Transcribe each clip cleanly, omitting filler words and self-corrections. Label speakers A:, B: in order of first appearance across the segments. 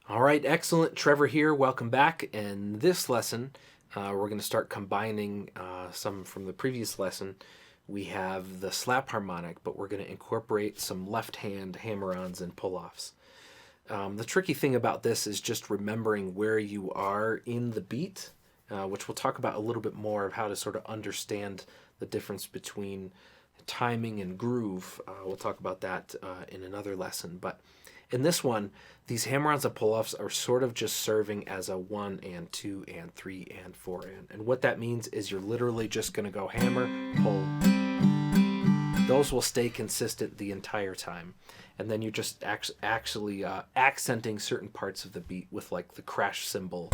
A: All right, excellent. Trevor here. Welcome back. In this lesson, we're going to start combining some from the previous lesson. We have the slap harmonic, but we're going to incorporate some left-hand hammer-ons and pull-offs. The tricky thing about this is just remembering where you are in the beat, which we'll talk about a little bit more of how to sort of understand the difference between timing and groove. We'll talk about that in another lesson. But in this one, these hammer-ons and pull-offs are sort of just serving as a 1 and 2 and 3 and 4 and what that means is you're literally just going to go hammer, pull. Those will stay consistent the entire time. And then you're just actually accenting certain parts of the beat with like the crash cymbal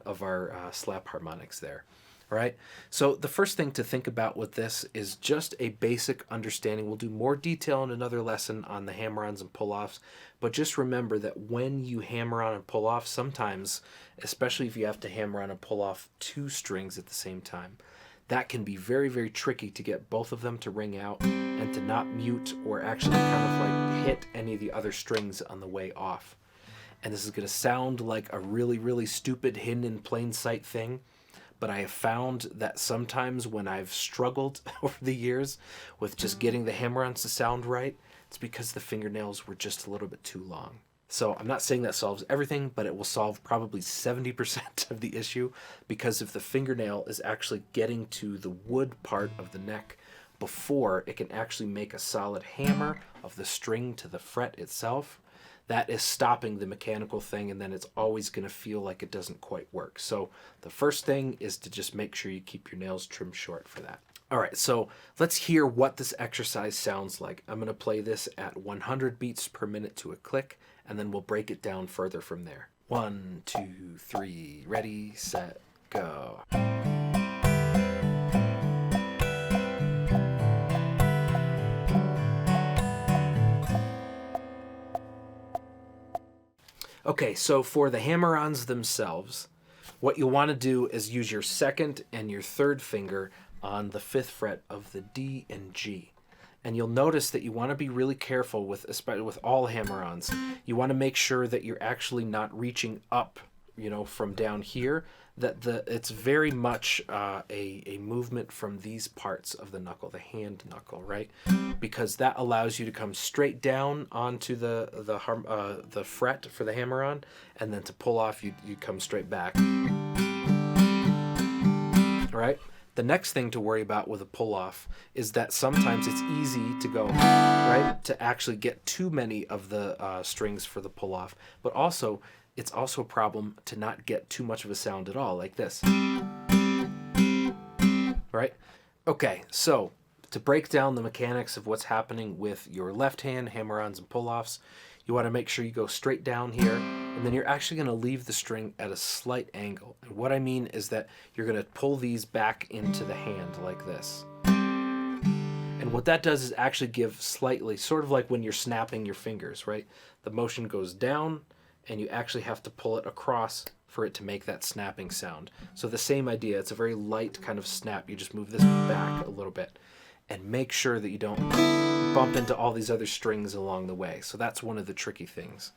A: of our slap harmonics there. All right, so the first thing to think about with this is just a basic understanding. We'll do more detail in another lesson on the hammer-ons and pull-offs, but just remember that when you hammer on and pull off, sometimes, especially if you have to hammer on and pull off 2 strings at the same time, that can be very, very tricky to get both of them to ring out and to not mute or actually kind of like hit any of the other strings on the way off. And this is going to sound like a really, really stupid hidden in plain sight thing, but I have found that sometimes when I've struggled over the years with just getting the hammer-ons to sound right, it's because the fingernails were just a little bit too long. So I'm not saying that solves everything, but it will solve probably 70% of the issue, because if the fingernail is actually getting to the wood part of the neck before it can actually make a solid hammer of the string to the fret itself, that is stopping the mechanical thing, and then it's always going to feel like it doesn't quite work. So the first thing is to just make sure you keep your nails trimmed short for that. All right, so let's hear what this exercise sounds like. I'm going to play this at 100 beats per minute to a click, and then we'll break it down further from there. 1, 2, 3, ready, set, go. Okay, so for the hammer-ons themselves, what you'll want to do is use your 2nd and your 3rd finger on the 5th fret of the D and G. And you'll notice that you want to be really careful with, especially with all hammer-ons. You want to make sure that you're actually not reaching up, from down here, that it's very much a movement from these parts of the knuckle, the hand knuckle, right? Because that allows you to come straight down onto the fret for the hammer-on, and then to pull off, you come straight back. All right? The next thing to worry about with a pull-off is that sometimes it's easy to go, right, to actually get too many of the strings for the pull-off, but also it's also a problem to not get too much of a sound at all, like this. Right? Okay, so to break down the mechanics of what's happening with your left hand hammer-ons and pull-offs, you want to make sure you go straight down here, and then you're actually going to leave the string at a slight angle. And what I mean is that you're going to pull these back into the hand like this. And what that does is actually give slightly, sort of like when you're snapping your fingers, right? The motion goes down, and you actually have to pull it across for it to make that snapping sound. So the same idea, it's a very light kind of snap. You just move this back a little bit and make sure that you don't bump into all these other strings along the way. So that's one of the tricky things.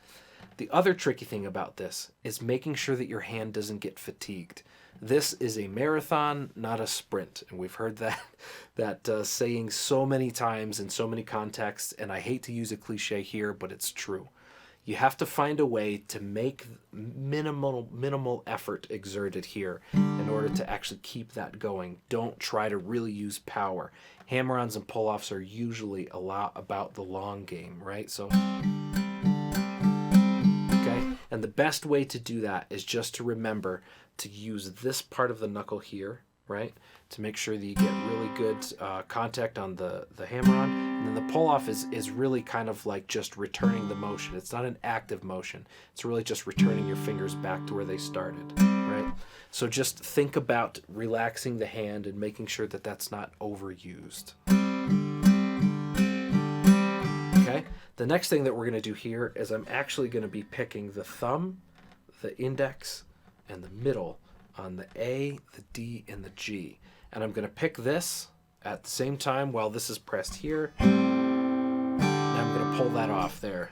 A: The other tricky thing about this is making sure that your hand doesn't get fatigued. This is a marathon, not a sprint. And we've heard that saying so many times in so many contexts, and I hate to use a cliche here, but it's true. You have to find a way to make minimal effort exerted here in order to actually keep that going. Don't try to really use power. Hammer-ons and pull-offs are usually a lot about the long game, right? So, okay, and the best way to do that is just to remember to use this part of the knuckle here, right, to make sure that you get really good contact on the hammer-on. And then the pull-off is really kind of like just returning the motion. It's not an active motion. It's really just returning your fingers back to where they started, right? So just think about relaxing the hand and making sure that that's not overused. Okay? The next thing that we're going to do here is I'm actually going to be picking the thumb, the index, and the middle on the A, the D, and the G. And I'm going to pick this at the same time while this is pressed here. And I'm going to pull that off there.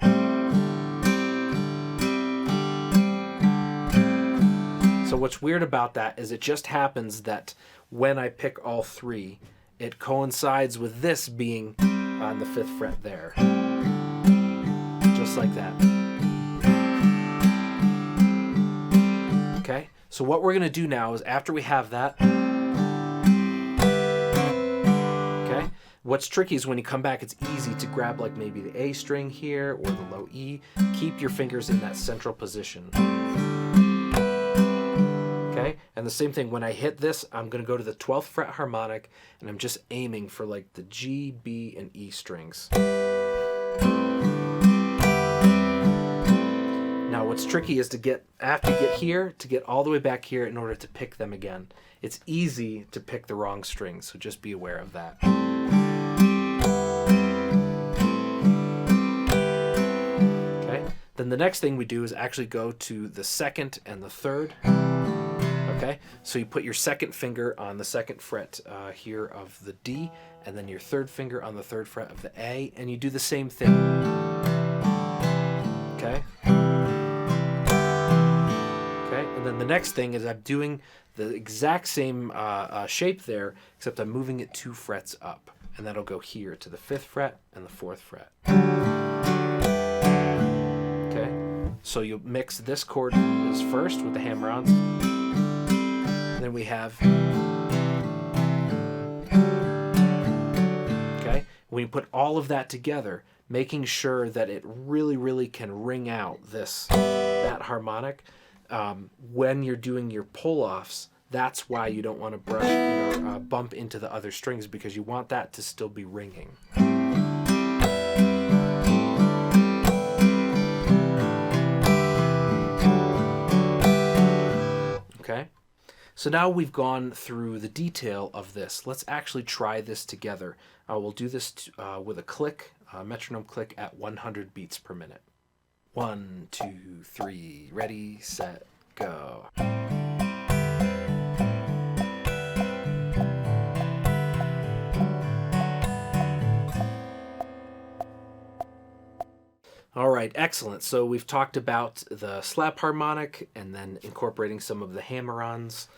A: So what's weird about that is it just happens that when I pick all three, it coincides with this being on the 5th fret there. Just like that. Okay, so what we're gonna do now is after we have that, okay, what's tricky is when you come back, it's easy to grab like maybe the A string here or the low E. Keep your fingers in that central position. Okay, and the same thing, when I hit this, I'm gonna go to the 12th fret harmonic and I'm just aiming for like the G, B, and E strings. Now what's tricky is to get, after you get here, to get all the way back here in order to pick them again. It's easy to pick the wrong strings, so just be aware of that. Okay, then the next thing we do is actually go to the 2nd and the 3rd. Okay, so you put your 2nd finger on the 2nd fret here of the D, and then your 3rd finger on the 3rd fret of the A, and you do the same thing. Okay? Okay, and then the next thing is I'm doing the exact same shape there, except I'm moving it 2 frets up, and that'll go here to the 5th fret and the 4th fret. Okay, so you'll mix this chord as first with the hammer-ons. Then we have, okay, when you put all of that together, making sure that it really can ring out that harmonic. When you're doing your pull-offs, that's why you don't want to brush, bump into the other strings, because you want that to still be ringing. Okay. So now we've gone through the detail of this. Let's actually try this together. We'll do this with a click, metronome click at 100 beats per minute. 1, 2, 3, ready, set, go. All right, excellent. So we've talked about the slap harmonic and then incorporating some of the hammer-ons.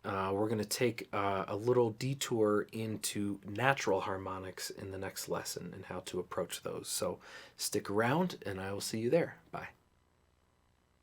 A: We're going to take a little detour into natural harmonics in the next lesson and how to approach those. So stick around and I will see you there. Bye.